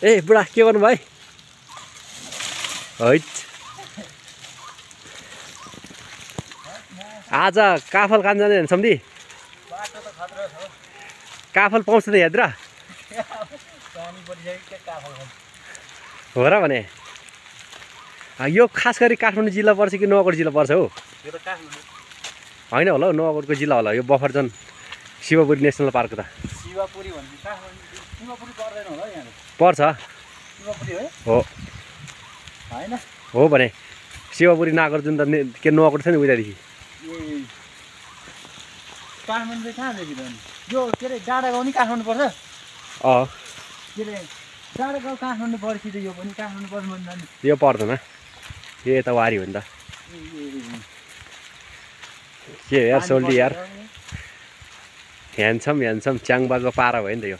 ए बुढा के गर्नु भाइ हैट आज काफल खान जाने सम्धी काफल पाउँछ त याद र हो र भने यो खास गरी काठमाडौँ जिल्ला पर्छ कि नगरकोट जिल्ला पर्छ हौ होइन होला हौ नगरकोटको जिल्ला होला यो बफरजन शिवपुरी नेसनल पार्क त शिवपुरी भन्ने शिवपुरी पर्दैन होला यहाँ पर्छ शिवपुरी हो होइन हो भने शिवपुरी नागार्जुन त के नगरकोट छ नि उतादेखि ए काठमाडौँ चाहिँ कहाँदेखि त यो के अरे डाँडा गाउँ नि काठमाडौँ पर्छ के अरे डाँडा गाउँ काठमाडौँ पर्छ त यो पनि काठमाडौँ पर्छ भने यो पर्दैन यो यता वारी हो नि त के यार सोल्टी यार ह्यान्डसम च्याङबाको पारा भयो नि त यो